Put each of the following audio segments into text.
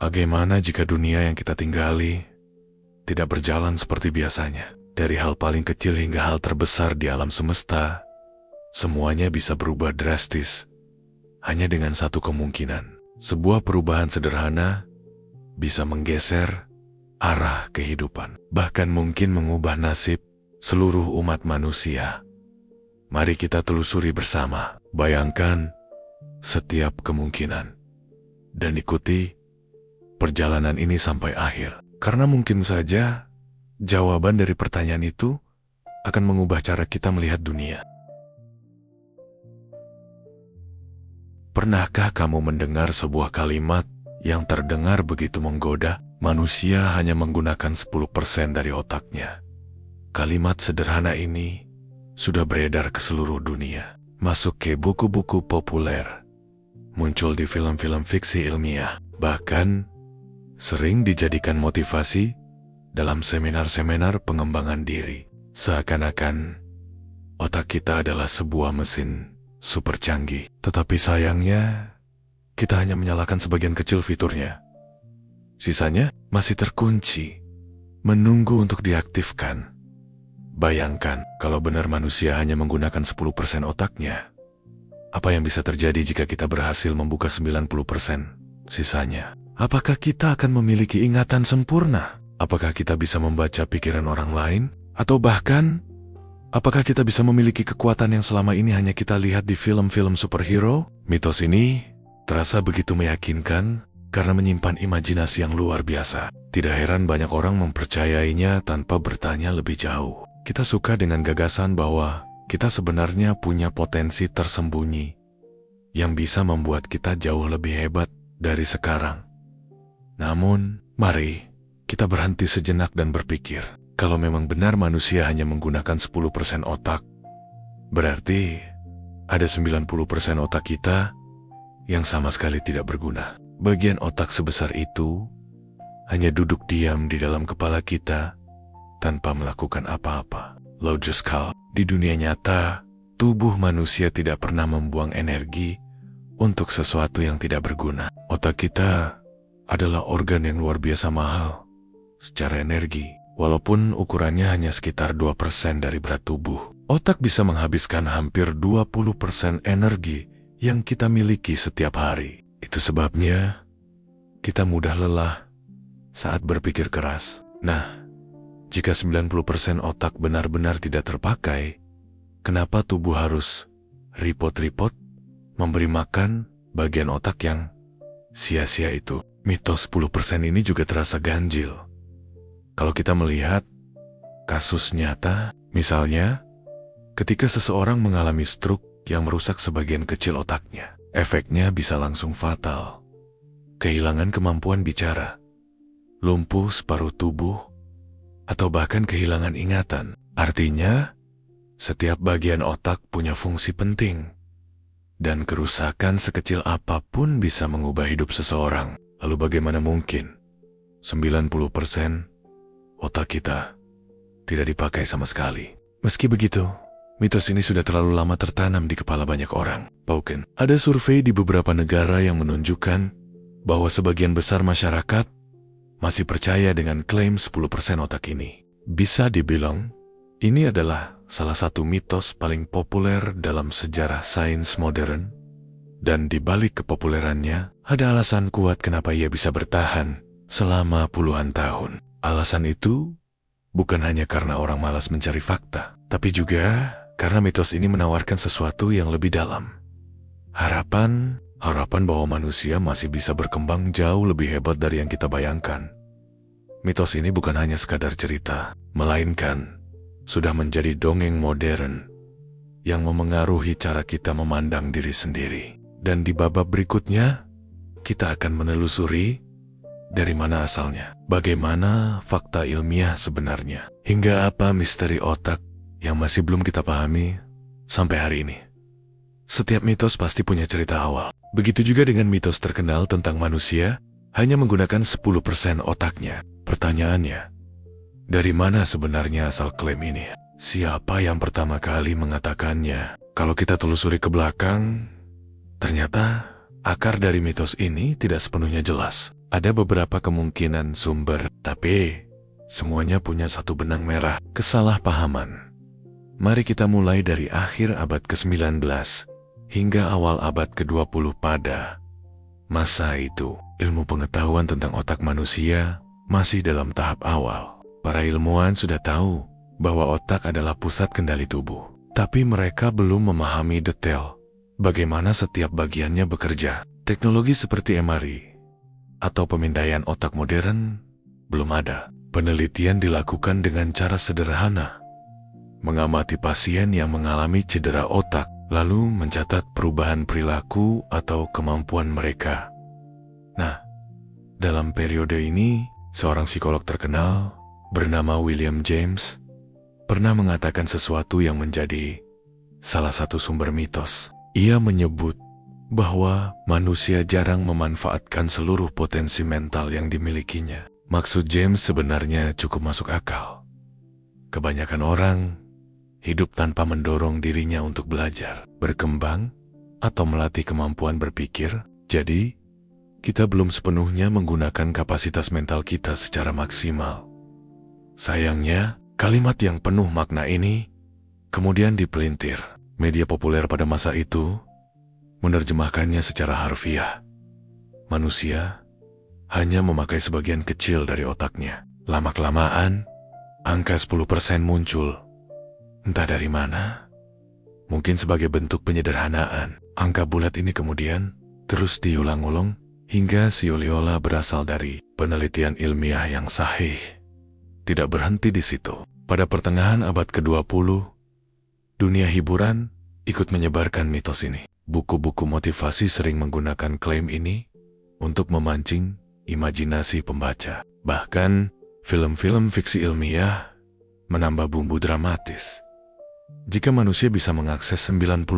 Bagaimana jika dunia yang kita tinggali tidak berjalan seperti biasanya? Dari hal paling kecil hingga hal terbesar di alam semesta, semuanya bisa berubah drastis hanya dengan satu kemungkinan. Sebuah perubahan sederhana bisa menggeser arah kehidupan, bahkan mungkin mengubah nasib seluruh umat manusia. Mari kita telusuri bersama. Bayangkan setiap kemungkinan dan ikuti perjalanan ini sampai akhir. Karena mungkin saja jawaban dari pertanyaan itu akan mengubah cara kita melihat dunia. Pernahkah kamu mendengar sebuah kalimat yang terdengar begitu menggoda? Manusia hanya menggunakan 10% dari otaknya. Kalimat sederhana ini sudah beredar ke seluruh dunia, masuk ke buku-buku populer, muncul di film-film fiksi ilmiah, bahkan sering dijadikan motivasi dalam seminar-seminar pengembangan diri. Seakan-akan otak kita adalah sebuah mesin super canggih. Tetapi sayangnya, kita hanya menyalakan sebagian kecil fiturnya. Sisanya masih terkunci, menunggu untuk diaktifkan. Bayangkan, kalau benar manusia hanya menggunakan 10% otaknya, apa yang bisa terjadi jika kita berhasil membuka 90% sisanya? Apakah kita akan memiliki ingatan sempurna? Apakah kita bisa membaca pikiran orang lain? Atau bahkan, apakah kita bisa memiliki kekuatan yang selama ini hanya kita lihat di film-film superhero? Mitos ini terasa begitu meyakinkan karena menyimpan imajinasi yang luar biasa. Tidak heran banyak orang mempercayainya tanpa bertanya lebih jauh. Kita suka dengan gagasan bahwa kita sebenarnya punya potensi tersembunyi yang bisa membuat kita jauh lebih hebat dari sekarang. Namun, mari kita berhenti sejenak dan berpikir, kalau memang benar manusia hanya menggunakan 10% otak, berarti ada 90% otak kita yang sama sekali tidak berguna. Bagian otak sebesar itu hanya duduk diam di dalam kepala kita tanpa melakukan apa-apa. Logical. Di dunia nyata, tubuh manusia tidak pernah membuang energi untuk sesuatu yang tidak berguna. Otak kita adalah organ yang luar biasa mahal secara energi. Walaupun ukurannya hanya sekitar 2% dari berat tubuh, otak bisa menghabiskan hampir 20% energi yang kita miliki setiap hari. Itu sebabnya kita mudah lelah saat berpikir keras. Nah, jika 90% otak benar-benar tidak terpakai, kenapa tubuh harus repot-repot memberi makan bagian otak yang sia-sia itu? Mitos 10% ini juga terasa ganjil. Kalau kita melihat kasus nyata, misalnya ketika seseorang mengalami stroke yang merusak sebagian kecil otaknya, efeknya bisa langsung fatal. Kehilangan kemampuan bicara, lumpuh separuh tubuh, atau bahkan kehilangan ingatan. Artinya, setiap bagian otak punya fungsi penting. Dan kerusakan sekecil apapun bisa mengubah hidup seseorang. Lalu bagaimana mungkin 90% otak kita tidak dipakai sama sekali? Meski begitu, mitos ini sudah terlalu lama tertanam di kepala banyak orang. Bahkan, ada survei di beberapa negara yang menunjukkan bahwa sebagian besar masyarakat masih percaya dengan klaim 10% otak ini. Bisa dibilang, ini adalah salah satu mitos paling populer dalam sejarah sains modern, dan di balik kepopulerannya, ada alasan kuat kenapa ia bisa bertahan selama puluhan tahun. Alasan itu bukan hanya karena orang malas mencari fakta, tapi juga karena mitos ini menawarkan sesuatu yang lebih dalam. Harapan bahwa manusia masih bisa berkembang jauh lebih hebat dari yang kita bayangkan. Mitos ini bukan hanya sekadar cerita, melainkan sudah menjadi dongeng modern yang memengaruhi cara kita memandang diri sendiri. Dan di babak berikutnya, kita akan menelusuri dari mana asalnya, bagaimana fakta ilmiah sebenarnya, hingga apa misteri otak yang masih belum kita pahami sampai hari ini. Setiap mitos pasti punya cerita awal. Begitu juga dengan mitos terkenal tentang manusia hanya menggunakan 10% otaknya. Pertanyaannya, dari mana sebenarnya asal klaim ini? Siapa yang pertama kali mengatakannya? Kalau kita telusuri ke belakang, ternyata akar dari mitos ini tidak sepenuhnya jelas. Ada beberapa kemungkinan sumber, tapi semuanya punya satu benang merah, kesalahpahaman. Mari kita mulai dari akhir abad ke-19 hingga awal abad ke-20. Pada masa itu, ilmu pengetahuan tentang otak manusia masih dalam tahap awal. Para ilmuwan sudah tahu bahwa otak adalah pusat kendali tubuh, tapi mereka belum memahami detail bagaimana setiap bagiannya bekerja. Teknologi seperti MRI atau pemindaian otak modern belum ada. Penelitian dilakukan dengan cara sederhana, mengamati pasien yang mengalami cedera otak, lalu mencatat perubahan perilaku atau kemampuan mereka. Nah, dalam periode ini, seorang psikolog terkenal bernama William James pernah mengatakan sesuatu yang menjadi salah satu sumber mitos. Ia menyebut bahwa manusia jarang memanfaatkan seluruh potensi mental yang dimilikinya. Maksud James sebenarnya cukup masuk akal. Kebanyakan orang hidup tanpa mendorong dirinya untuk belajar, berkembang, atau melatih kemampuan berpikir. Jadi, kita belum sepenuhnya menggunakan kapasitas mental kita secara maksimal. Sayangnya, kalimat yang penuh makna ini kemudian dipelintir. Media populer pada masa itu menerjemahkannya secara harfiah. Manusia hanya memakai sebagian kecil dari otaknya. Lama-kelamaan, angka 10% muncul. Entah dari mana. Mungkin sebagai bentuk penyederhanaan. Angka bulat ini kemudian terus diulang-ulang hingga seolah-olah berasal dari penelitian ilmiah yang sahih. Tidak berhenti di situ. Pada pertengahan abad ke-20, dunia hiburan ikut menyebarkan mitos ini. Buku-buku motivasi sering menggunakan klaim ini untuk memancing imajinasi pembaca. Bahkan, film-film fiksi ilmiah menambah bumbu dramatis. Jika manusia bisa mengakses 90%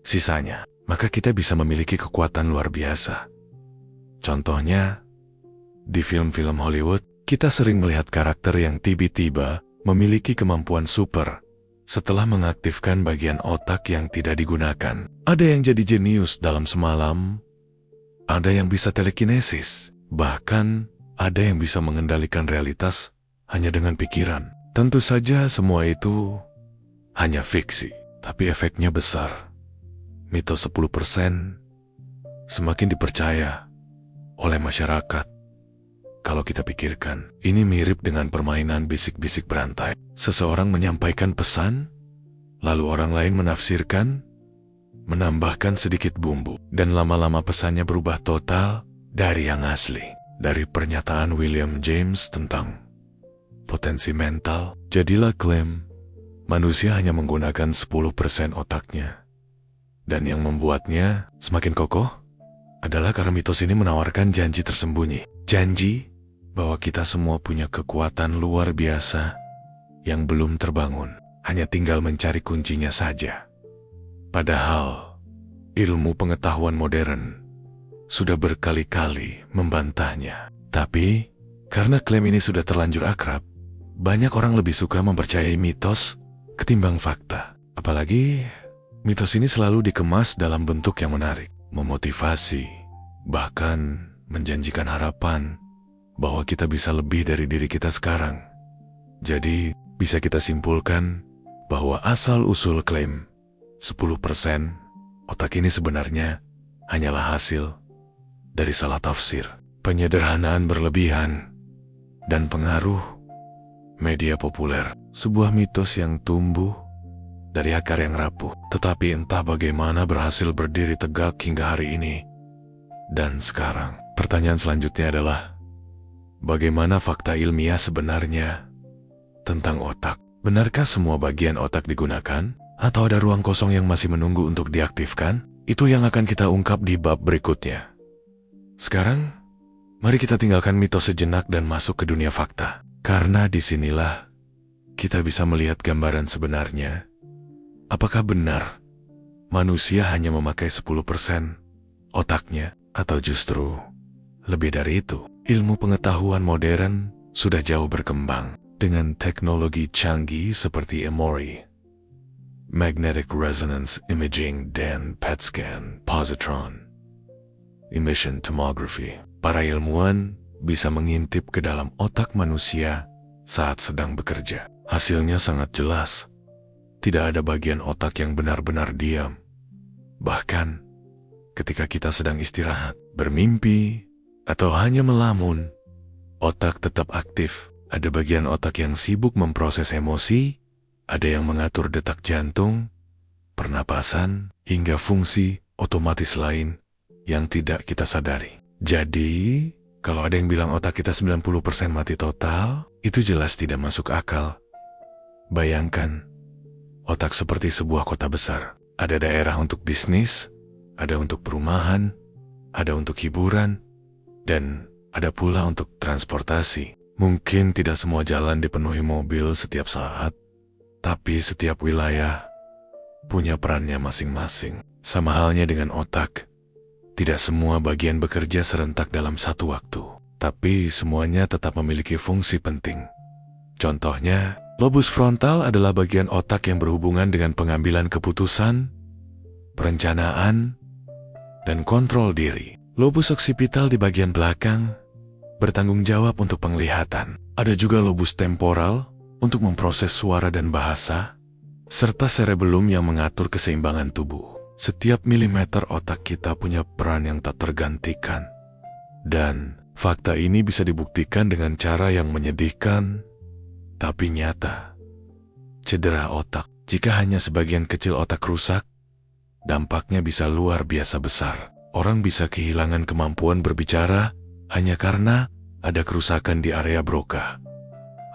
sisanya, maka kita bisa memiliki kekuatan luar biasa. Contohnya, di film-film Hollywood, kita sering melihat karakter yang tiba-tiba memiliki kemampuan super setelah mengaktifkan bagian otak yang tidak digunakan. Ada yang jadi jenius dalam semalam, ada yang bisa telekinesis, bahkan ada yang bisa mengendalikan realitas hanya dengan pikiran. Tentu saja semua itu hanya fiksi, tapi efeknya besar. Mitos 10% semakin dipercaya oleh masyarakat. Kalau kita pikirkan, ini mirip dengan permainan bisik-bisik berantai. Seseorang menyampaikan pesan, lalu orang lain menafsirkan, menambahkan sedikit bumbu, dan lama-lama pesannya berubah total dari yang asli. Dari pernyataan William James tentang potensi mental, jadilah klaim manusia hanya menggunakan 10% otaknya. Dan yang membuatnya semakin kokoh adalah karena mitos ini menawarkan janji tersembunyi. Janji bahwa kita semua punya kekuatan luar biasa yang belum terbangun, hanya tinggal mencari kuncinya saja. Padahal, ilmu pengetahuan modern sudah berkali-kali membantahnya. Tapi, karena klaim ini sudah terlanjur akrab, banyak orang lebih suka mempercayai mitos ketimbang fakta. Apalagi, mitos ini selalu dikemas dalam bentuk yang menarik, memotivasi, bahkan menjanjikan harapan bahwa kita bisa lebih dari diri kita sekarang. Jadi, bisa kita simpulkan bahwa asal-usul klaim 10% otak ini sebenarnya hanyalah hasil dari salah tafsir, penyederhanaan berlebihan, dan pengaruh media populer. Sebuah mitos yang tumbuh dari akar yang rapuh, tetapi entah bagaimana berhasil berdiri tegak hingga hari ini. Dan sekarang, pertanyaan selanjutnya adalah, bagaimana fakta ilmiah sebenarnya tentang otak? Benarkah semua bagian otak digunakan? Atau ada ruang kosong yang masih menunggu untuk diaktifkan? Itu yang akan kita ungkap di bab berikutnya. Sekarang, mari kita tinggalkan mitos sejenak dan masuk ke dunia fakta. Karena disinilah kita bisa melihat gambaran sebenarnya. Apakah benar manusia hanya memakai 10% otaknya? Atau justru lebih dari itu? Ilmu pengetahuan modern sudah jauh berkembang dengan teknologi canggih seperti MRI, magnetic resonance imaging, dan PET scan, positron, emission tomography. Para ilmuwan bisa mengintip ke dalam otak manusia saat sedang bekerja. Hasilnya sangat jelas. Tidak ada bagian otak yang benar-benar diam. Bahkan ketika kita sedang istirahat, bermimpi, atau hanya melamun, otak tetap aktif. Ada bagian otak yang sibuk memproses emosi, ada yang mengatur detak jantung, pernapasan, hingga fungsi otomatis lain yang tidak kita sadari. Jadi, kalau ada yang bilang otak kita 90% mati total, itu jelas tidak masuk akal. Bayangkan, otak seperti sebuah kota besar. Ada daerah untuk bisnis, ada untuk perumahan, ada untuk hiburan, dan ada pula untuk transportasi. Mungkin tidak semua jalan dipenuhi mobil setiap saat, tapi setiap wilayah punya perannya masing-masing. Sama halnya dengan otak, tidak semua bagian bekerja serentak dalam satu waktu, tapi semuanya tetap memiliki fungsi penting. Contohnya, lobus frontal adalah bagian otak yang berhubungan dengan pengambilan keputusan, perencanaan, dan kontrol diri. Lobus occipital di bagian belakang bertanggung jawab untuk penglihatan. Ada juga lobus temporal untuk memproses suara dan bahasa, serta cerebellum yang mengatur keseimbangan tubuh. Setiap milimeter otak kita punya peran yang tak tergantikan. Dan fakta ini bisa dibuktikan dengan cara yang menyedihkan, tapi nyata. Cedera otak. Jika hanya sebagian kecil otak rusak, dampaknya bisa luar biasa besar. Orang bisa kehilangan kemampuan berbicara hanya karena ada kerusakan di area Broca.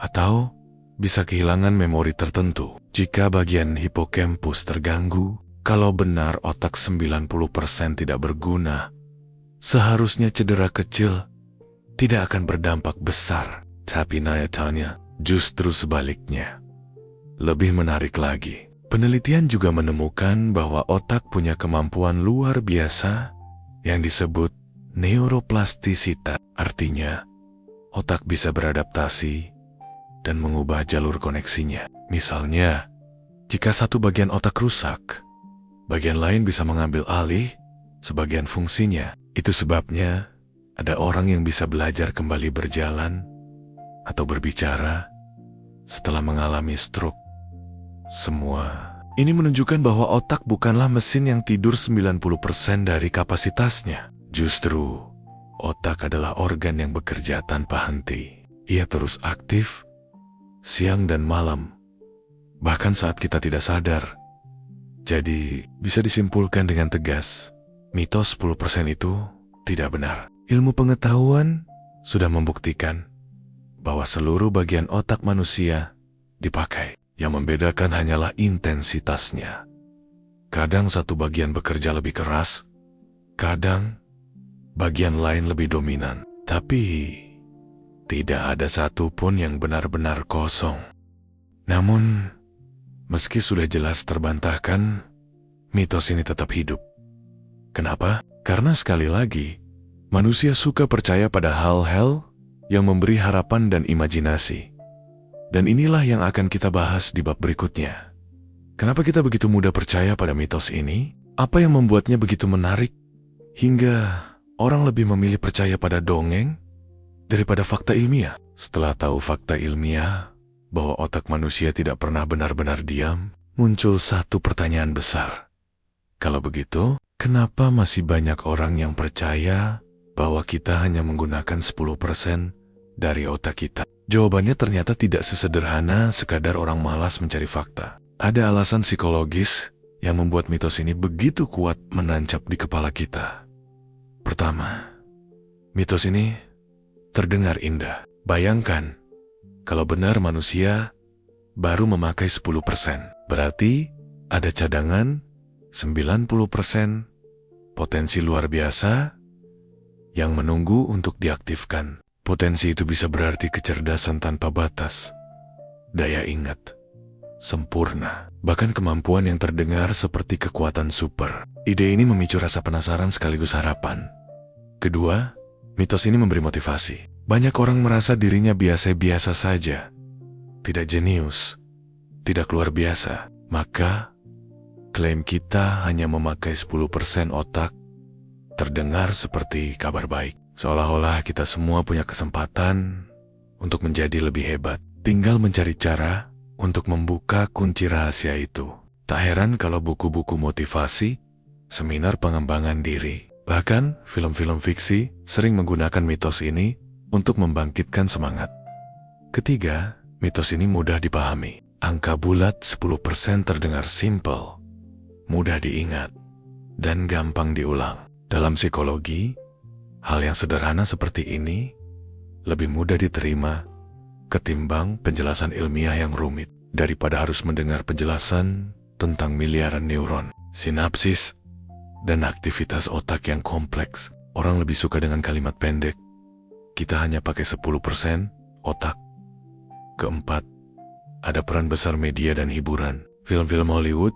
Atau bisa kehilangan memori tertentu jika bagian hipokampus terganggu. Kalau benar otak 90% tidak berguna, seharusnya cedera kecil tidak akan berdampak besar. Tapi nyatanya justru sebaliknya. Lebih menarik lagi, penelitian juga menemukan bahwa otak punya kemampuan luar biasa yang disebut neuroplastisitas. Artinya, otak bisa beradaptasi dan mengubah jalur koneksinya. Misalnya, jika satu bagian otak rusak, bagian lain bisa mengambil alih sebagian fungsinya. Itu sebabnya ada orang yang bisa belajar kembali berjalan atau berbicara setelah mengalami stroke. Semua ini menunjukkan bahwa otak bukanlah mesin yang tidur 90% dari kapasitasnya. Justru, otak adalah organ yang bekerja tanpa henti. Ia terus aktif siang dan malam, bahkan saat kita tidak sadar. Jadi, bisa disimpulkan dengan tegas, mitos 10% itu tidak benar. Ilmu pengetahuan sudah membuktikan bahwa seluruh bagian otak manusia dipakai. Yang membedakan hanyalah intensitasnya. Kadang satu bagian bekerja lebih keras, kadang bagian lain lebih dominan. Tapi, tidak ada satupun yang benar-benar kosong. Namun, meski sudah jelas terbantahkan, mitos ini tetap hidup. Kenapa? Karena sekali lagi, manusia suka percaya pada hal-hal yang memberi harapan dan imajinasi. Dan inilah yang akan kita bahas di bab berikutnya. Kenapa kita begitu mudah percaya pada mitos ini? Apa yang membuatnya begitu menarik? Hingga orang lebih memilih percaya pada dongeng daripada fakta ilmiah. Setelah tahu fakta ilmiah, bahwa otak manusia tidak pernah benar-benar diam, muncul satu pertanyaan besar. Kalau begitu, kenapa masih banyak orang yang percaya bahwa kita hanya menggunakan 10% dari otak kita? Jawabannya ternyata tidak sesederhana sekadar orang malas mencari fakta. Ada alasan psikologis yang membuat mitos ini begitu kuat menancap di kepala kita. Pertama, mitos ini terdengar indah. Bayangkan, kalau benar manusia baru memakai 10%, berarti ada cadangan 90% potensi luar biasa yang menunggu untuk diaktifkan. Potensi itu bisa berarti kecerdasan tanpa batas, daya ingat sempurna, bahkan kemampuan yang terdengar seperti kekuatan super. Ide ini memicu rasa penasaran sekaligus harapan. Kedua, mitos ini memberi motivasi. Banyak orang merasa dirinya biasa-biasa saja, tidak jenius, tidak luar biasa. Maka, klaim kita hanya memakai 10% otak terdengar seperti kabar baik. Seolah-olah kita semua punya kesempatan untuk menjadi lebih hebat. Tinggal mencari cara untuk membuka kunci rahasia itu. Tak heran kalau buku-buku motivasi, seminar pengembangan diri, bahkan film-film fiksi sering menggunakan mitos ini untuk membangkitkan semangat. Ketiga, mitos ini mudah dipahami. Angka bulat 10% terdengar simpel, mudah diingat, dan gampang diulang. Dalam psikologi, hal yang sederhana seperti ini lebih mudah diterima ketimbang penjelasan ilmiah yang rumit. Daripada harus mendengar penjelasan tentang miliaran neuron, sinapsis, dan aktivitas otak yang kompleks, orang lebih suka dengan kalimat pendek. Kita hanya pakai 10% otak. Keempat, ada peran besar media dan hiburan. Film-film Hollywood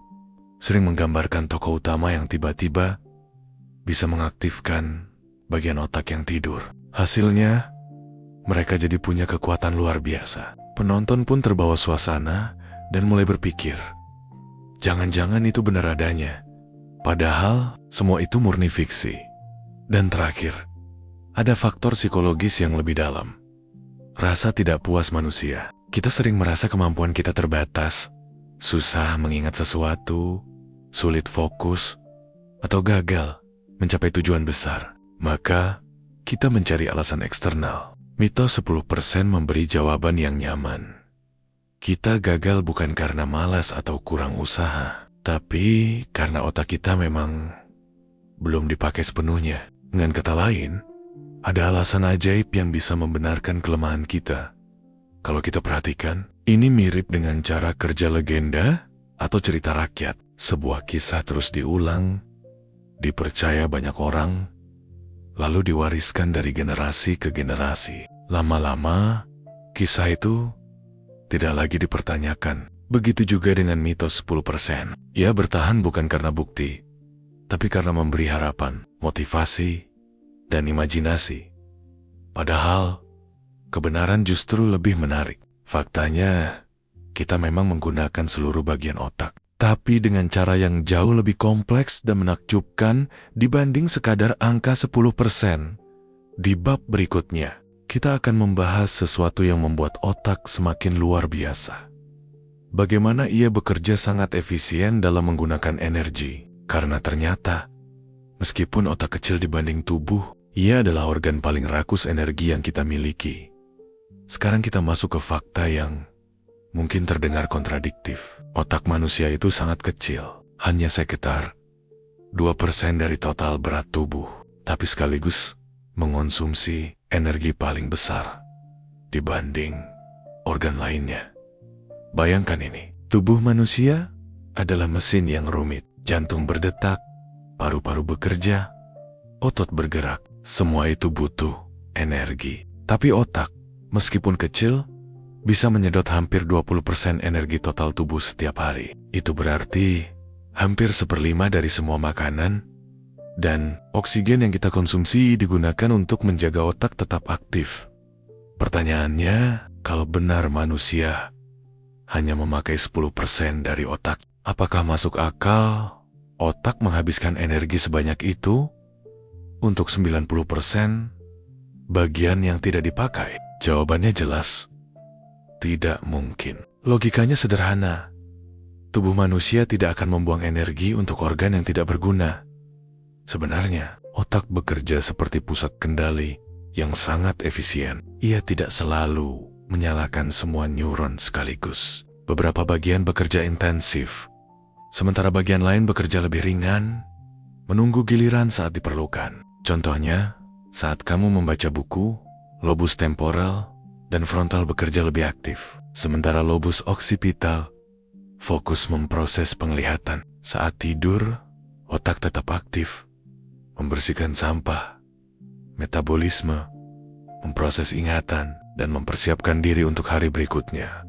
sering menggambarkan tokoh utama yang tiba-tiba bisa mengaktifkan bagian otak yang tidur. Hasilnya, mereka jadi punya kekuatan luar biasa. Penonton pun terbawa suasana dan mulai berpikir, jangan-jangan itu benar adanya. Padahal semua itu murni fiksi. Dan terakhir, ada faktor psikologis yang lebih dalam. Rasa tidak puas manusia. Kita sering merasa kemampuan kita terbatas, susah mengingat sesuatu, sulit fokus, atau gagal mencapai tujuan besar. Maka, kita mencari alasan eksternal. Mitos 10% memberi jawaban yang nyaman. Kita gagal bukan karena malas atau kurang usaha, tapi karena otak kita memang belum dipakai sepenuhnya. Dengan kata lain, ada alasan ajaib yang bisa membenarkan kelemahan kita. Kalau kita perhatikan, ini mirip dengan cara kerja legenda atau cerita rakyat. Sebuah kisah terus diulang, dipercaya banyak orang, lalu diwariskan dari generasi ke generasi. Lama-lama, kisah itu tidak lagi dipertanyakan. Begitu juga dengan mitos 10%. Ia bertahan bukan karena bukti, tapi karena memberi harapan, motivasi, dan imajinasi. Padahal, kebenaran justru lebih menarik. Faktanya, kita memang menggunakan seluruh bagian otak, tapi dengan cara yang jauh lebih kompleks dan menakjubkan dibanding sekadar angka 10%. Di bab berikutnya, kita akan membahas sesuatu yang membuat otak semakin luar biasa. Bagaimana ia bekerja sangat efisien dalam menggunakan energi. Karena ternyata, meskipun otak kecil dibanding tubuh, ia adalah organ paling rakus energi yang kita miliki. Sekarang kita masuk ke fakta yang mungkin terdengar kontradiktif. Otak manusia itu sangat kecil, hanya sekitar 2% dari total berat tubuh, tapi sekaligus mengonsumsi energi paling besar dibanding organ lainnya. Bayangkan ini, tubuh manusia adalah mesin yang rumit. Jantung berdetak, paru-paru bekerja, otot bergerak. Semua itu butuh energi. Tapi otak, meskipun kecil, bisa menyedot hampir 20% energi total tubuh setiap hari. Itu berarti hampir 1/5 dari semua makanan dan oksigen yang kita konsumsi digunakan untuk menjaga otak tetap aktif. Pertanyaannya, kalau benar manusia hanya memakai 10% dari otak, apakah masuk akal otak menghabiskan energi sebanyak itu untuk 90% bagian yang tidak dipakai? Jawabannya jelas, tidak mungkin. Logikanya sederhana. Tubuh manusia tidak akan membuang energi untuk organ yang tidak berguna. Sebenarnya, otak bekerja seperti pusat kendali yang sangat efisien. Ia tidak selalu menyalakan semua neuron sekaligus. Beberapa bagian bekerja intensif, sementara bagian lain bekerja lebih ringan, menunggu giliran saat diperlukan. Contohnya, saat kamu membaca buku, lobus temporal dan frontal bekerja lebih aktif, sementara lobus oksipital fokus memproses penglihatan. Saat tidur, otak tetap aktif, membersihkan sampah, metabolisme, memproses ingatan, dan mempersiapkan diri untuk hari berikutnya.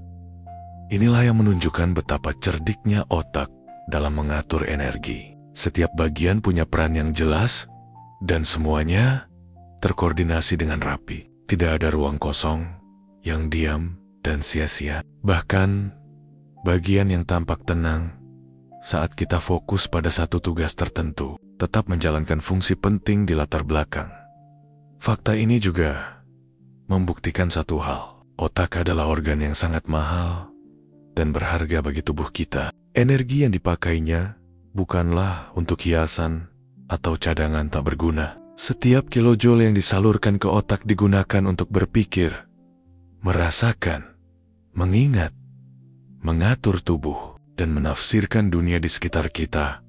Inilah yang menunjukkan betapa cerdiknya otak dalam mengatur energi. Setiap bagian punya peran yang jelas, dan semuanya terkoordinasi dengan rapi. Tidak ada ruang kosong yang diam dan sia-sia. Bahkan, bagian yang tampak tenang saat kita fokus pada satu tugas tertentu tetap menjalankan fungsi penting di latar belakang. Fakta ini juga membuktikan satu hal. Otak adalah organ yang sangat mahal dan berharga bagi tubuh kita. Energi yang dipakainya bukanlah untuk hiasan atau cadangan tak berguna. Setiap kilojoule yang disalurkan ke otak digunakan untuk berpikir, merasakan, mengingat, mengatur tubuh, dan menafsirkan dunia di sekitar kita.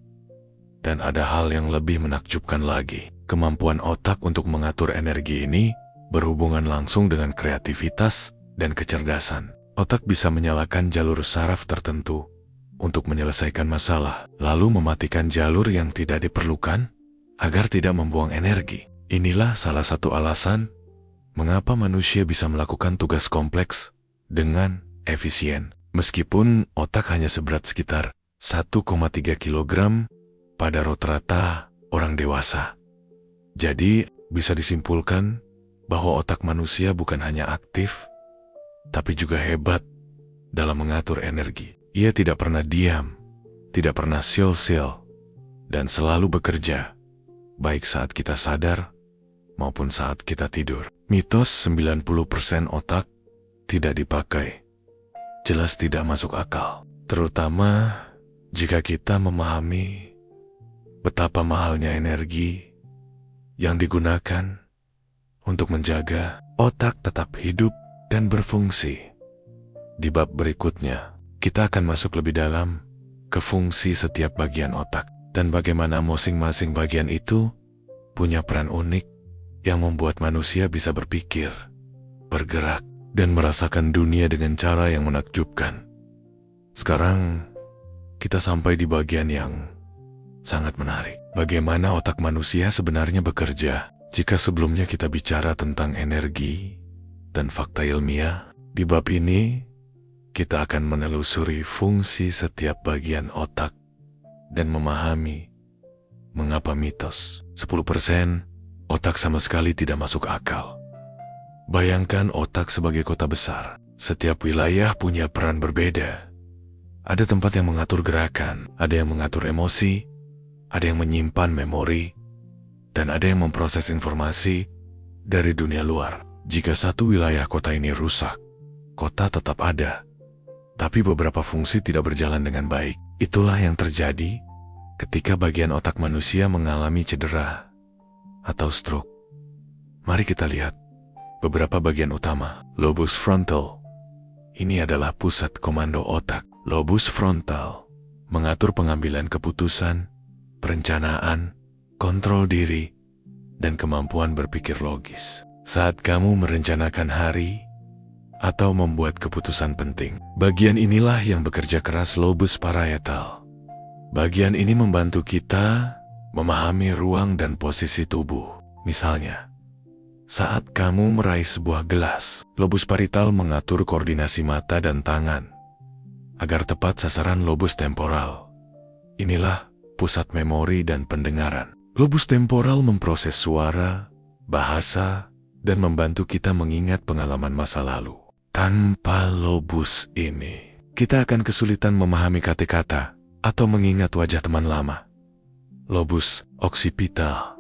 Dan ada hal yang lebih menakjubkan lagi. Kemampuan otak untuk mengatur energi ini berhubungan langsung dengan kreativitas dan kecerdasan. Otak bisa menyalakan jalur saraf tertentu untuk menyelesaikan masalah, lalu mematikan jalur yang tidak diperlukan agar tidak membuang energi. Inilah salah satu alasan mengapa manusia bisa melakukan tugas kompleks dengan efisien. Meskipun otak hanya seberat sekitar 1,3 kg pada rata-rata orang dewasa. Jadi, bisa disimpulkan bahwa otak manusia bukan hanya aktif, tapi juga hebat dalam mengatur energi. Ia tidak pernah diam, tidak pernah sil-sil, dan selalu bekerja, baik saat kita sadar maupun saat kita tidur. Mitos 90% otak tidak dipakai jelas tidak masuk akal, terutama jika kita memahami betapa mahalnya energi yang digunakan untuk menjaga otak tetap hidup dan berfungsi. Di bab berikutnya, kita akan masuk lebih dalam ke fungsi setiap bagian otak dan bagaimana masing-masing bagian itu punya peran unik yang membuat manusia bisa berpikir, bergerak, dan merasakan dunia dengan cara yang menakjubkan. Sekarang, kita sampai di bagian yang sangat menarik. Bagaimana otak manusia sebenarnya bekerja? Jika sebelumnya kita bicara tentang energi dan fakta ilmiah, di bab ini kita akan menelusuri fungsi setiap bagian otak dan memahami mengapa mitos 10% otak sama sekali tidak masuk akal. Bayangkan otak sebagai kota besar. Setiap wilayah punya peran berbeda. Ada tempat yang mengatur gerakan, ada yang mengatur emosi, ada yang menyimpan memori, dan ada yang memproses informasi dari dunia luar. Jika satu wilayah kota ini rusak, kota tetap ada, tapi beberapa fungsi tidak berjalan dengan baik. Itulah yang terjadi ketika bagian otak manusia mengalami cedera atau stroke. Mari kita lihat beberapa bagian utama. Lobus frontal. Ini adalah pusat komando otak. Lobus frontal mengatur pengambilan keputusan, perencanaan, kontrol diri, dan kemampuan berpikir logis. Saat kamu merencanakan hari atau membuat keputusan penting, bagian inilah yang bekerja keras. Lobus parietal. Bagian ini membantu kita memahami ruang dan posisi tubuh. Misalnya, saat kamu meraih sebuah gelas, lobus parietal mengatur koordinasi mata dan tangan agar tepat sasaran. Lobus temporal. Inilah pusat memori dan pendengaran. Lobus temporal memproses suara, bahasa, dan membantu kita mengingat pengalaman masa lalu. Tanpa lobus ini, kita akan kesulitan memahami kata-kata atau mengingat wajah teman lama. Lobus occipital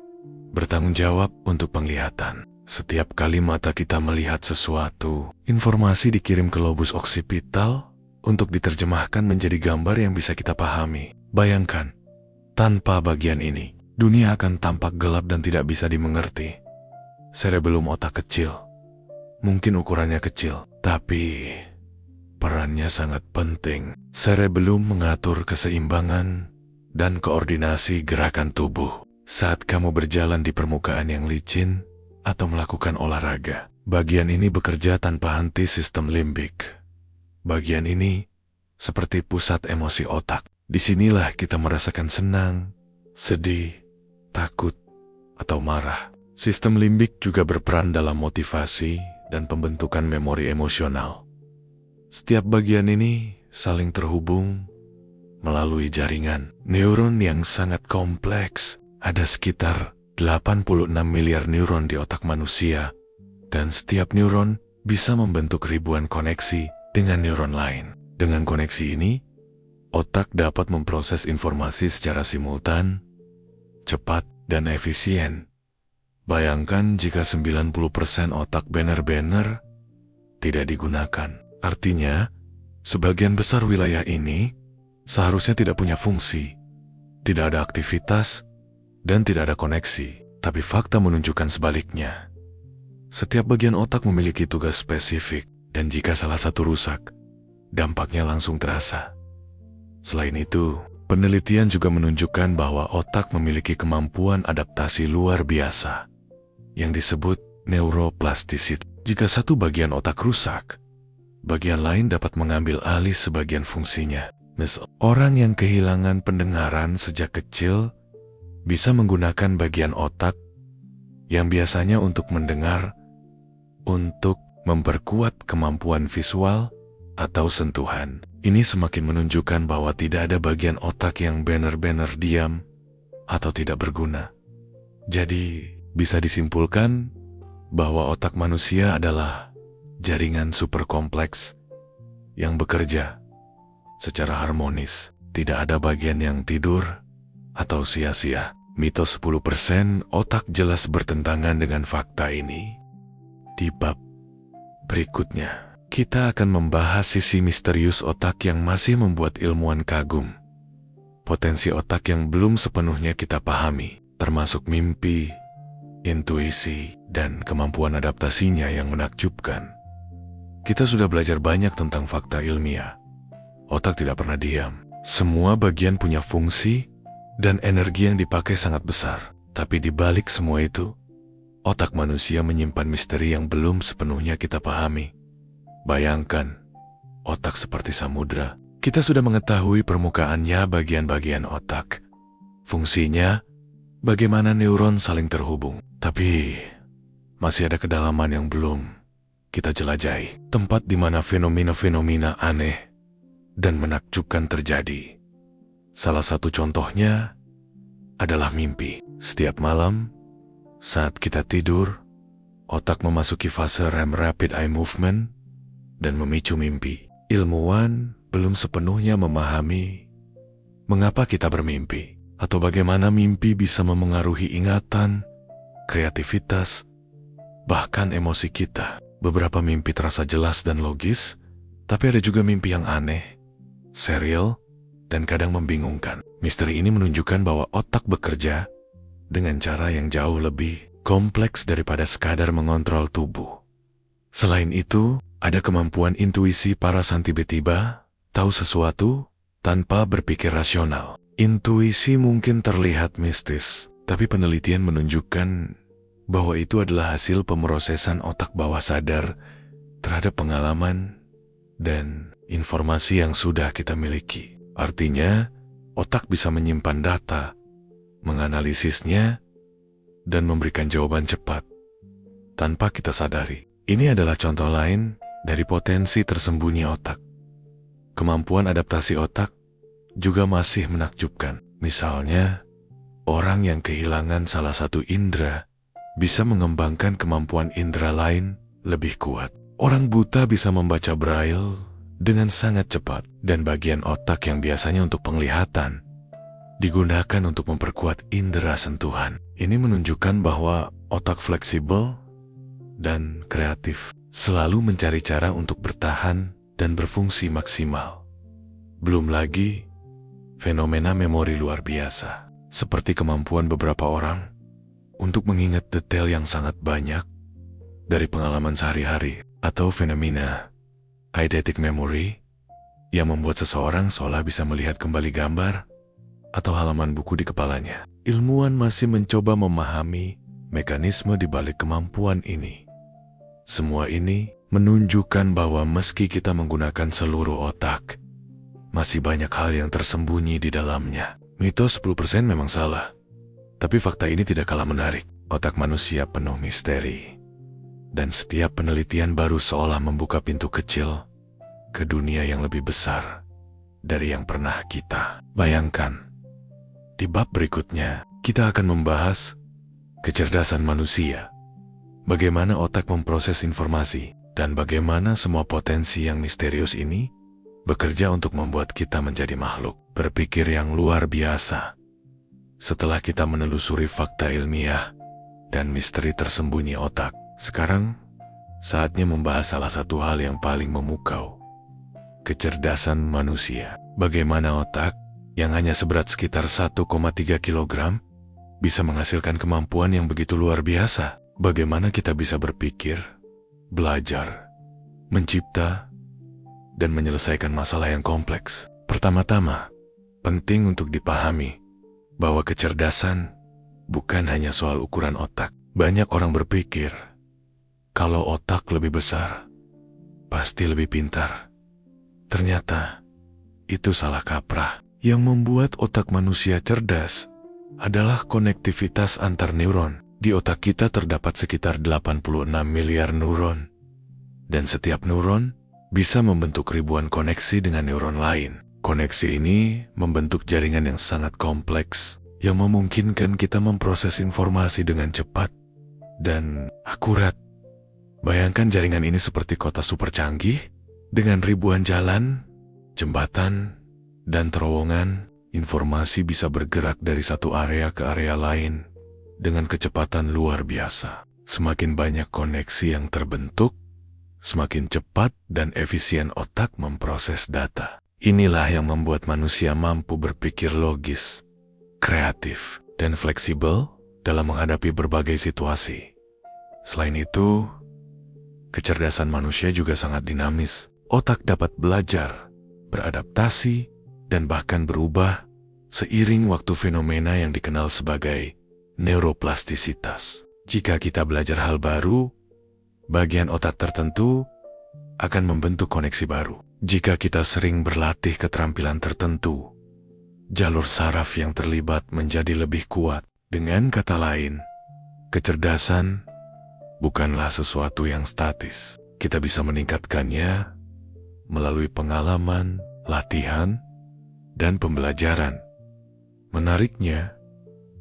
bertanggung jawab untuk penglihatan. Setiap kali mata kita melihat sesuatu, informasi dikirim ke lobus occipital untuk diterjemahkan menjadi gambar yang bisa kita pahami. Bayangkan, tanpa bagian ini, dunia akan tampak gelap dan tidak bisa dimengerti. Cerebellum otak kecil, mungkin ukurannya kecil, tapi perannya sangat penting. Cerebellum mengatur keseimbangan dan koordinasi gerakan tubuh. Saat kamu berjalan di permukaan yang licin atau melakukan olahraga, bagian ini bekerja tanpa henti. Sistem limbik. Bagian ini seperti pusat emosi otak. Disinilah kita merasakan senang, sedih, takut, atau marah. Sistem limbik juga berperan dalam motivasi dan pembentukan memori emosional. Setiap bagian ini saling terhubung melalui jaringan neuron yang sangat kompleks. Ada sekitar 86 miliar neuron di otak manusia, dan setiap neuron bisa membentuk ribuan koneksi dengan neuron lain. Dengan koneksi ini, otak dapat memproses informasi secara simultan, cepat, dan efisien. Bayangkan jika 90% otak benar-benar tidak digunakan. Artinya, sebagian besar wilayah ini seharusnya tidak punya fungsi, tidak ada aktivitas, dan tidak ada koneksi. Tapi fakta menunjukkan sebaliknya. Setiap bagian otak memiliki tugas spesifik, dan jika salah satu rusak, dampaknya langsung terasa. Selain itu, penelitian juga menunjukkan bahwa otak memiliki kemampuan adaptasi luar biasa, yang disebut neuroplastisitas. Jika satu bagian otak rusak, bagian lain dapat mengambil alih sebagian fungsinya. Orang yang kehilangan pendengaran sejak kecil bisa menggunakan bagian otak yang biasanya untuk mendengar untuk memperkuat kemampuan visual atau sentuhan. Ini semakin menunjukkan bahwa tidak ada bagian otak yang benar-benar diam atau tidak berguna. Jadi, bisa disimpulkan bahwa otak manusia adalah jaringan super kompleks yang bekerja secara harmonis. Tidak ada bagian yang tidur atau sia-sia. Mitos 10% otak jelas bertentangan dengan fakta ini. Di bab berikutnya, kita akan membahas sisi misterius otak yang masih membuat ilmuwan kagum. Potensi otak yang belum sepenuhnya kita pahami, termasuk mimpi, intuisi, dan kemampuan adaptasinya yang menakjubkan. Kita sudah belajar banyak tentang fakta ilmiah. Otak tidak pernah diam. Semua bagian punya fungsi, dan energi yang dipakai sangat besar. Tapi di balik semua itu, otak manusia menyimpan misteri yang belum sepenuhnya kita pahami. Bayangkan, otak seperti samudra. Kita sudah mengetahui permukaannya bagian-bagian otak. Fungsinya, bagaimana neuron saling terhubung. Tapi, masih ada kedalaman yang belum kita jelajahi. Tempat di mana fenomena-fenomena aneh dan menakjubkan terjadi. Salah satu contohnya adalah mimpi. Setiap malam, saat kita tidur, otak memasuki fase REM Rapid Eye Movement dan memicu mimpi. Ilmuwan belum sepenuhnya memahami mengapa kita bermimpi atau bagaimana mimpi bisa memengaruhi ingatan, kreativitas, bahkan emosi kita. Beberapa mimpi terasa jelas dan logis, tapi ada juga mimpi yang aneh, serial, dan kadang membingungkan. Misteri ini menunjukkan bahwa otak bekerja dengan cara yang jauh lebih kompleks daripada sekadar mengontrol tubuh. Selain itu, ada kemampuan intuisi parasan tiba-tiba tahu sesuatu tanpa berpikir rasional. Intuisi mungkin terlihat mistis, tapi penelitian menunjukkan bahwa itu adalah hasil pemrosesan otak bawah sadar terhadap pengalaman dan informasi yang sudah kita miliki. Artinya, otak bisa menyimpan data, menganalisisnya, dan memberikan jawaban cepat tanpa kita sadari. Ini adalah contoh lain dari potensi tersembunyi otak. Kemampuan adaptasi otak juga masih menakjubkan. Misalnya, orang yang kehilangan salah satu indera bisa mengembangkan kemampuan indera lain lebih kuat. Orang buta bisa membaca braille dengan sangat cepat, dan bagian otak yang biasanya untuk penglihatan digunakan untuk memperkuat indera sentuhan. Ini menunjukkan bahwa otak fleksibel dan kreatif selalu mencari cara untuk bertahan dan berfungsi maksimal. Belum lagi fenomena memori luar biasa, seperti kemampuan beberapa orang untuk mengingat detail yang sangat banyak dari pengalaman sehari-hari, atau fenomena eidetic memory yang membuat seseorang seolah bisa melihat kembali gambar atau halaman buku di kepalanya. Ilmuwan masih mencoba memahami mekanisme di balik kemampuan ini. Semua ini menunjukkan bahwa meski kita menggunakan seluruh otak, masih banyak hal yang tersembunyi di dalamnya. Mitos 10% memang salah, tapi fakta ini tidak kalah menarik. Otak manusia penuh misteri, dan setiap penelitian baru seolah membuka pintu kecil ke dunia yang lebih besar dari yang pernah kita bayangkan. Di bab berikutnya, kita akan membahas kecerdasan manusia, bagaimana otak memproses informasi, dan bagaimana semua potensi yang misterius ini bekerja untuk membuat kita menjadi makhluk berpikir yang luar biasa. Setelah kita menelusuri fakta ilmiah dan misteri tersembunyi otak, sekarang saatnya membahas salah satu hal yang paling memukau. Kecerdasan manusia. Bagaimana otak yang hanya seberat sekitar 1,3 kilogram bisa menghasilkan kemampuan yang begitu luar biasa? Bagaimana kita bisa berpikir, belajar, mencipta, dan menyelesaikan masalah yang kompleks? Pertama-tama, penting untuk dipahami bahwa kecerdasan bukan hanya soal ukuran otak. Banyak orang berpikir, kalau otak lebih besar, pasti lebih pintar. Ternyata, itu salah kaprah. Yang membuat otak manusia cerdas adalah konektivitas antar neuron. Di otak kita terdapat sekitar 86 miliar neuron. Dan setiap neuron bisa membentuk ribuan koneksi dengan neuron lain. Koneksi ini membentuk jaringan yang sangat kompleks, yang memungkinkan kita memproses informasi dengan cepat dan akurat. Bayangkan jaringan ini seperti kota super canggih, dengan ribuan jalan, jembatan, dan terowongan. Informasi bisa bergerak dari satu area ke area lain dengan kecepatan luar biasa. Semakin banyak koneksi yang terbentuk, semakin cepat dan efisien otak memproses data. Inilah yang membuat manusia mampu berpikir logis, kreatif, dan fleksibel dalam menghadapi berbagai situasi. Selain itu, kecerdasan manusia juga sangat dinamis. Otak dapat belajar, beradaptasi, dan bahkan berubah seiring waktu, fenomena yang dikenal sebagai neuroplastisitas. Jika kita belajar hal baru, bagian otak tertentu akan membentuk koneksi baru. Jika kita sering berlatih keterampilan tertentu, jalur saraf yang terlibat menjadi lebih kuat. Dengan kata lain, kecerdasan bukanlah sesuatu yang statis. Kita bisa meningkatkannya melalui pengalaman, latihan, dan pembelajaran. Menariknya,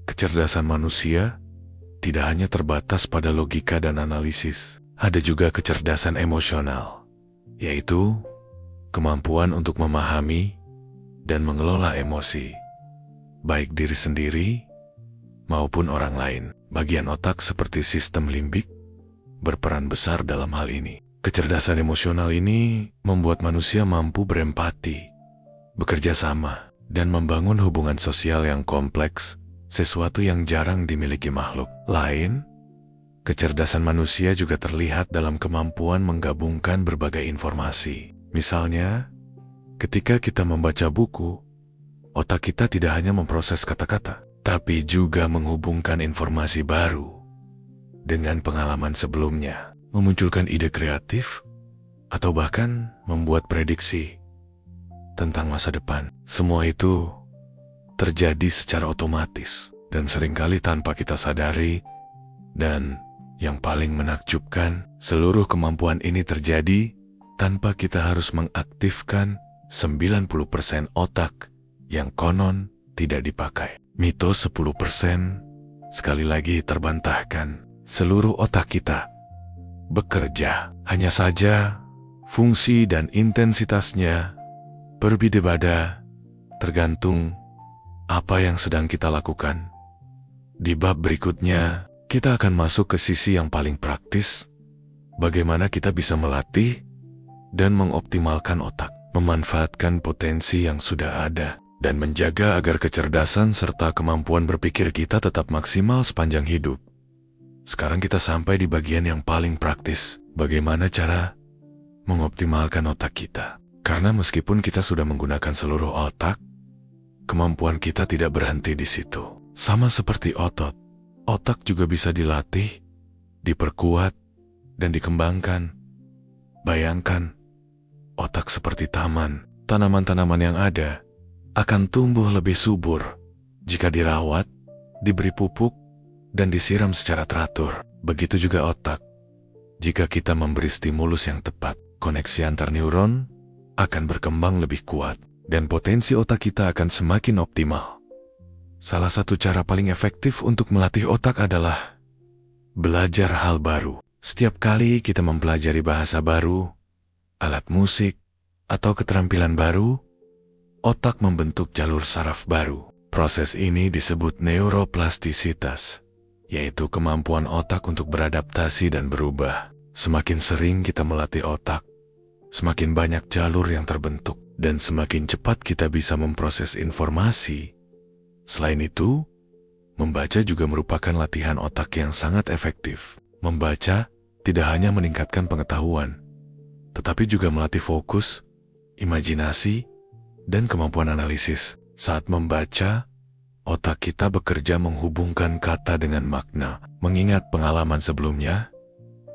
kecerdasan manusia tidak hanya terbatas pada logika dan analisis. Ada juga kecerdasan emosional, yaitu kemampuan untuk memahami dan mengelola emosi, baik diri sendiri maupun orang lain. Bagian otak seperti sistem limbik berperan besar dalam hal ini. Kecerdasan emosional ini membuat manusia mampu berempati, bekerja sama, dan membangun hubungan sosial yang kompleks, sesuatu yang jarang dimiliki makhluk lain. Kecerdasan manusia juga terlihat dalam kemampuan menggabungkan berbagai informasi. Misalnya, ketika kita membaca buku, otak kita tidak hanya memproses kata-kata, tapi juga menghubungkan informasi baru dengan pengalaman sebelumnya, memunculkan ide kreatif, atau bahkan membuat prediksi tentang masa depan. Semua itu terjadi secara otomatis dan seringkali tanpa kita sadari. Dan yang paling menakjubkan, seluruh kemampuan ini terjadi tanpa kita harus mengaktifkan 90% otak yang konon tidak dipakai. Mitos 10% sekali lagi terbantahkan. Seluruh otak kita bekerja, hanya saja fungsi dan intensitasnya berbeda-beda tergantung apa yang sedang kita lakukan. Di bab berikutnya, kita akan masuk ke sisi yang paling praktis, bagaimana kita bisa melatih dan mengoptimalkan otak, memanfaatkan potensi yang sudah ada, dan menjaga agar kecerdasan serta kemampuan berpikir kita tetap maksimal sepanjang hidup. Sekarang kita sampai di bagian yang paling praktis, bagaimana cara mengoptimalkan otak kita. Karena meskipun kita sudah menggunakan seluruh otak, kemampuan kita tidak berhenti di situ. Sama seperti otot, otak juga bisa dilatih, diperkuat, dan dikembangkan. Bayangkan, otak seperti taman. Tanaman-tanaman yang ada akan tumbuh lebih subur jika dirawat, diberi pupuk, dan disiram secara teratur. Begitu juga otak. Jika kita memberi stimulus yang tepat, koneksi antar neuron akan berkembang lebih kuat, dan potensi otak kita akan semakin optimal. Salah satu cara paling efektif untuk melatih otak adalah belajar hal baru. Setiap kali kita mempelajari bahasa baru, alat musik, atau keterampilan baru, otak membentuk jalur saraf baru. Proses ini disebut neuroplastisitas, yaitu kemampuan otak untuk beradaptasi dan berubah. Semakin sering kita melatih otak, semakin banyak jalur yang terbentuk, dan semakin cepat kita bisa memproses informasi. Selain itu, membaca juga merupakan latihan otak yang sangat efektif. Membaca tidak hanya meningkatkan pengetahuan, tetapi juga melatih fokus, imajinasi, dan kemampuan analisis. Saat membaca, otak kita bekerja menghubungkan kata dengan makna, mengingat pengalaman sebelumnya,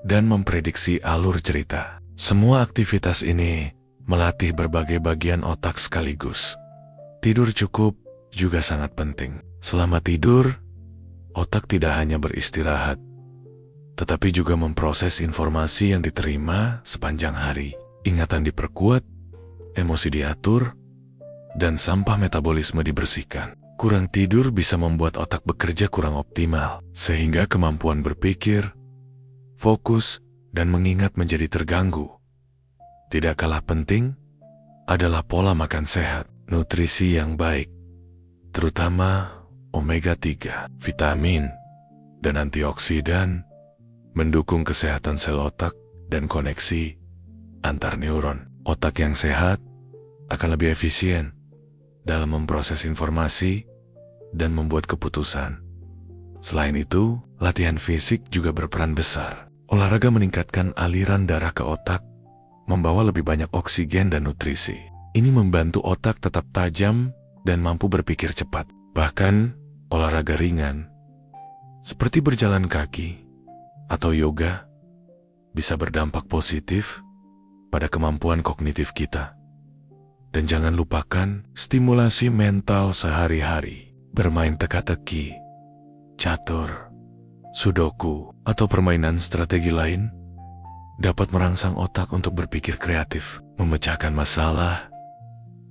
dan memprediksi alur cerita. Semua aktivitas ini melatih berbagai bagian otak sekaligus. Tidur cukup juga sangat penting. Selama tidur, otak tidak hanya beristirahat, tetapi juga memproses informasi yang diterima sepanjang hari. Ingatan diperkuat, emosi diatur, dan sampah metabolisme dibersihkan. Kurang tidur bisa membuat otak bekerja kurang optimal, sehingga kemampuan berpikir, fokus, dan mengingat menjadi terganggu. Tidak kalah penting adalah pola makan sehat, nutrisi yang baik, terutama omega 3, vitamin, dan antioksidan, mendukung kesehatan sel otak dan koneksi antar neuron. Otak yang sehat akan lebih efisien dalam memproses informasi dan membuat keputusan. Selain itu, latihan fisik juga berperan besar. Olahraga meningkatkan aliran darah ke otak, membawa lebih banyak oksigen dan nutrisi. Ini membantu otak tetap tajam dan mampu berpikir cepat. Bahkan, olahraga ringan, seperti berjalan kaki atau yoga, bisa berdampak positif pada kemampuan kognitif kita. Dan jangan lupakan stimulasi mental sehari-hari. Bermain teka-teki, catur, sudoku, atau permainan strategi lain dapat merangsang otak untuk berpikir kreatif, memecahkan masalah,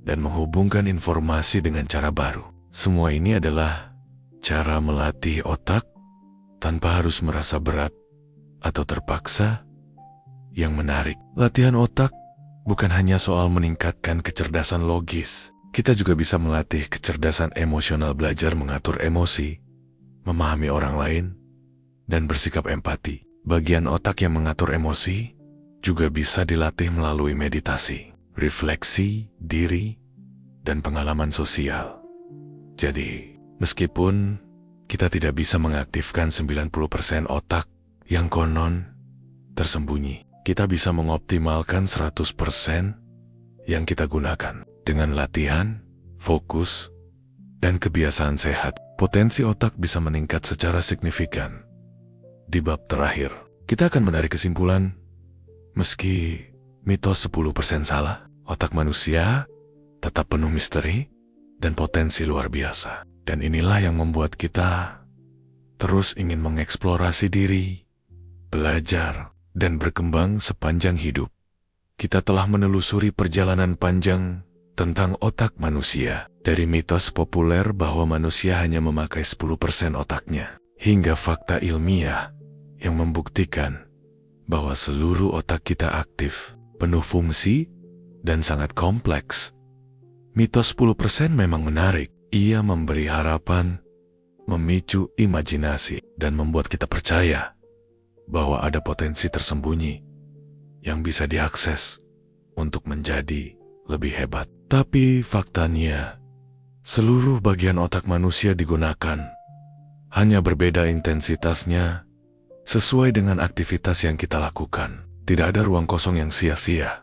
dan menghubungkan informasi dengan cara baru. Semua ini adalah cara melatih otak tanpa harus merasa berat atau terpaksa. Yang menarik, latihan otak bukan hanya soal meningkatkan kecerdasan logis. Kita juga bisa melatih kecerdasan emosional, belajar mengatur emosi, memahami orang lain, dan bersikap empati. Bagian otak yang mengatur emosi juga bisa dilatih melalui meditasi, refleksi diri, dan pengalaman sosial. Jadi, meskipun kita tidak bisa mengaktifkan 90% otak yang konon tersembunyi, kita bisa mengoptimalkan 100% yang kita gunakan. Dengan latihan, fokus, dan kebiasaan sehat, potensi otak bisa meningkat secara signifikan. Di bab terakhir, kita akan menarik kesimpulan, meski mitos 10% salah, otak manusia tetap penuh misteri dan potensi luar biasa. Dan inilah yang membuat kita terus ingin mengeksplorasi diri, belajar, dan berkembang sepanjang hidup. Kita telah menelusuri perjalanan panjang tentang otak manusia, dari mitos populer bahwa manusia hanya memakai 10% otaknya, hingga fakta ilmiah yang membuktikan bahwa seluruh otak kita aktif, penuh fungsi, dan sangat kompleks. Mitos 10% memang menarik. Ia memberi harapan, memicu imajinasi, dan membuat kita percaya bahwa ada potensi tersembunyi yang bisa diakses untuk menjadi lebih hebat. Tapi faktanya, seluruh bagian otak manusia digunakan, hanya berbeda intensitasnya sesuai dengan aktivitas yang kita lakukan. Tidak ada ruang kosong yang sia-sia,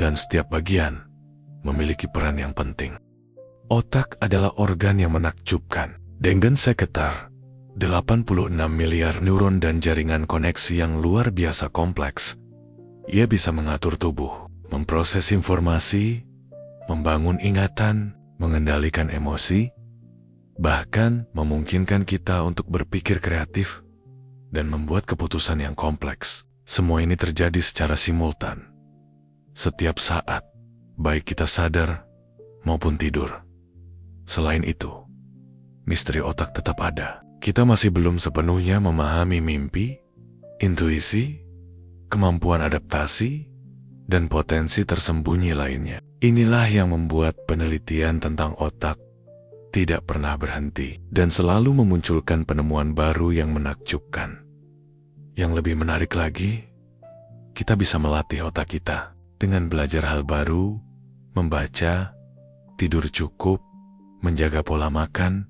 dan setiap bagian memiliki peran yang penting. Otak adalah organ yang menakjubkan. Dengan sekitar 86 miliar neuron dan jaringan koneksi yang luar biasa kompleks, ia bisa mengatur tubuh, memproses informasi, membangun ingatan, mengendalikan emosi, bahkan memungkinkan kita untuk berpikir kreatif dan membuat keputusan yang kompleks. Semua ini terjadi secara simultan, setiap saat, baik kita sadar maupun tidur. Selain itu, misteri otak tetap ada. Kita masih belum sepenuhnya memahami mimpi, intuisi, kemampuan adaptasi, dan potensi tersembunyi lainnya. Inilah yang membuat penelitian tentang otak tidak pernah berhenti dan selalu memunculkan penemuan baru yang menakjubkan. Yang lebih menarik lagi, kita bisa melatih otak kita dengan belajar hal baru, membaca, tidur cukup, menjaga pola makan,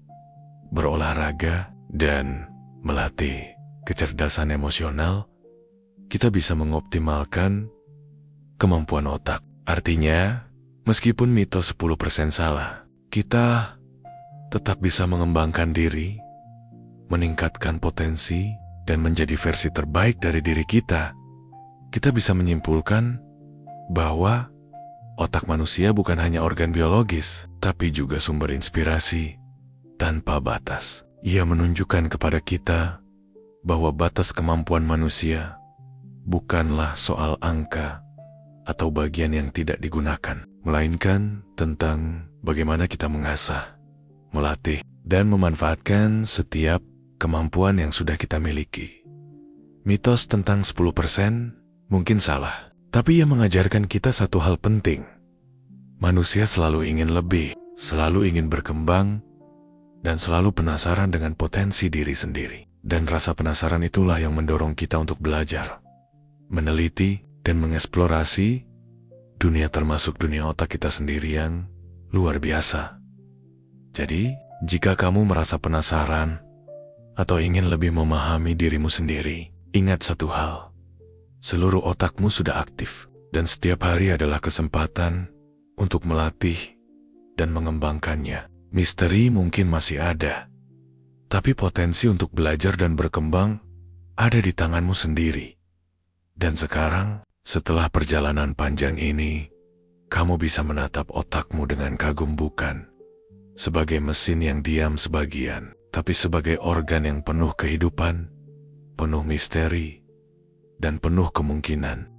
berolahraga, dan melatih kecerdasan emosional. Kita bisa mengoptimalkan kemampuan otak. Artinya, meskipun mitos 10% salah, kita tetap bisa mengembangkan diri, meningkatkan potensi, dan menjadi versi terbaik dari diri kita. Kita bisa menyimpulkan bahwa otak manusia bukan hanya organ biologis, tapi juga sumber inspirasi tanpa batas. Ia menunjukkan kepada kita bahwa batas kemampuan manusia bukanlah soal angka atau bagian yang tidak digunakan, melainkan tentang bagaimana kita mengasah, melatih, dan memanfaatkan setiap kemampuan yang sudah kita miliki. Mitos tentang 10% mungkin salah, tapi ia mengajarkan kita satu hal penting. Manusia selalu ingin lebih, selalu ingin berkembang, dan selalu penasaran dengan potensi diri sendiri. Dan rasa penasaran itulah yang mendorong kita untuk belajar, meneliti, dan mengeksplorasi dunia, termasuk dunia otak kita sendiri yang luar biasa. Jadi, jika kamu merasa penasaran atau ingin lebih memahami dirimu sendiri, ingat satu hal. Seluruh otakmu sudah aktif, dan setiap hari adalah kesempatan untuk melatih dan mengembangkannya. Misteri mungkin masih ada, tapi potensi untuk belajar dan berkembang ada di tanganmu sendiri. Dan sekarang, setelah perjalanan panjang ini, kamu bisa menatap otakmu dengan kagum, bukan sebagai mesin yang diam sebagian, tapi sebagai organ yang penuh kehidupan, penuh misteri, dan penuh kemungkinan.